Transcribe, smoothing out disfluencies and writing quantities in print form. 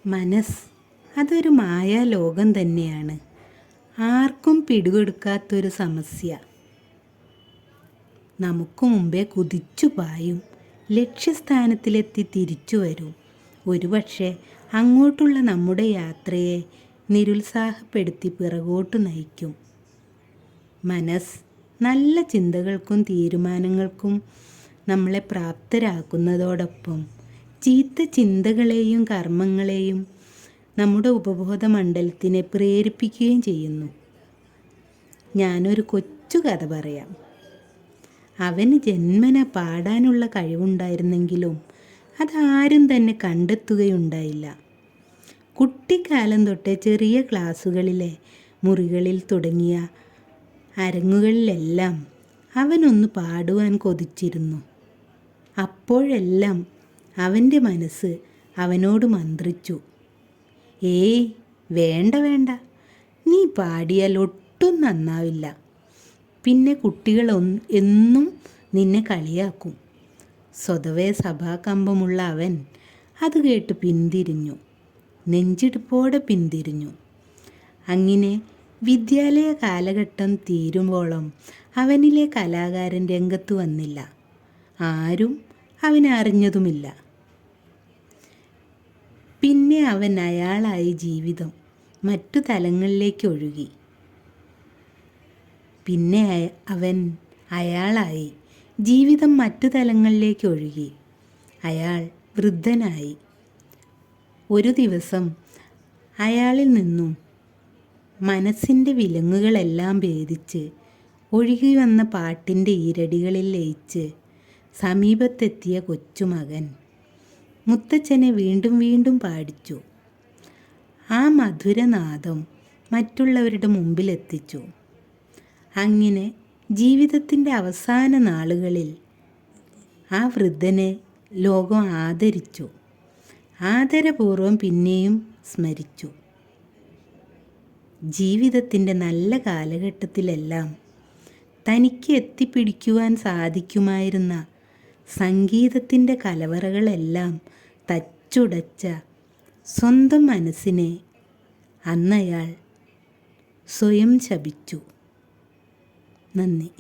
മനസ്സ് അതൊരു മായാലോകം തന്നെയാണ്. ആർക്കും പിടികൊടുക്കാത്തൊരു സമസ്യ. നമുക്ക് മുമ്പേ കുതിച്ചു പായും, ലക്ഷ്യസ്ഥാനത്തിലെത്തി തിരിച്ചു വരും. ഒരുപക്ഷെ അങ്ങോട്ടുള്ള നമ്മുടെ യാത്രയെ നിരുത്സാഹപ്പെടുത്തി പിറകോട്ട് നയിക്കും. മനസ്സ് നല്ല ചിന്തകൾക്കും തീരുമാനങ്ങൾക്കും നമ്മളെ പ്രാപ്തരാക്കുന്നതോടൊപ്പം ചീത്ത ചിന്തകളെയും കർമ്മങ്ങളെയും നമ്മുടെ ഉപബോധ മണ്ഡലത്തിനെ പ്രേരിപ്പിക്കുകയും ചെയ്യുന്നു. ഞാനൊരു കൊച്ചു കഥ പറയാം. അവന് ജന്മന പാടാനുള്ള കഴിവുണ്ടായിരുന്നെങ്കിലും അതാരും തന്നെ കണ്ടെത്തുകയുണ്ടായില്ല. കുട്ടിക്കാലം തൊട്ടേ ചെറിയ ക്ലാസ്സുകളിലെ മുറികളിൽ തുടങ്ങിയ അരങ്ങുകളിലെല്ലാം അവനൊന്ന് പാടുവാൻ കൊതിച്ചിരുന്നു. അപ്പോഴെല്ലാം അവൻ്റെ മനസ്സ് അവനോട് മന്ത്രിച്ചു, ഏയ് വേണ്ട വേണ്ട, നീ പാടിയാൽ ഒട്ടും നന്നാവില്ല. പിന്നെ കുട്ടികൾ എന്നും നിന്നെ കളിയാക്കും. സ്വതവേ സഭാകമ്പമുള്ള അവൻ അത് കേട്ട് പിന്തിരിഞ്ഞു, നെഞ്ചിടിപ്പോടെ പിന്തിരിഞ്ഞു. അങ്ങനെ വിദ്യാലയ കാലഘട്ടം തീരുമ്പോളം അവനിലെ കലാകാരൻ രംഗത്ത് വന്നില്ല. ആരും അവനെ അറിഞ്ഞതുമില്ല. പിന്നെ അവൻ അയാളായി ജീവിതം മറ്റു തലങ്ങളിലേക്ക് ഒഴുകി. പിന്നെ അവൻ അയാളായി ജീവിതം മറ്റു തലങ്ങളിലേക്ക് ഒഴുകി. അയാൾ വൃദ്ധനായി. ഒരു ദിവസം അയാളിൽ നിന്നും മനസ്സിൻ്റെ വിലങ്ങുകളെല്ലാം ഭേദിച്ച് ഒഴുകി വന്ന പാട്ടിൻ്റെ ഈരടികളിൽ ലയിച്ച് സമീപത്തെത്തിയ കൊച്ചുമകൻ മുത്തച്ഛനെ വീണ്ടും വീണ്ടും പാടിച്ചു. ആ മധുരനാദം മറ്റുള്ളവരുടെ മുമ്പിലെത്തിച്ചു. അങ്ങനെ ജീവിതത്തിൻ്റെ അവസാന നാളുകളിൽ ആ വൃദ്ധനെ ലോകം ആദരിച്ചു. ആദരപൂർവം പിന്നെയും സ്മരിച്ചു. ജീവിതത്തിൻ്റെ നല്ല കാലഘട്ടത്തിലെല്ലാം തനിക്ക് എത്തിപ്പിടിക്കുവാൻ സാധിക്കുമായിരുന്ന സംഗീതത്തിൻ്റെ കലവറകളെല്ലാം തച്ചുടച്ച സ്വന്തം മനസ്സിനെ അന്നയാൾ സ്വയം ശപിച്ചു. നന്ദി.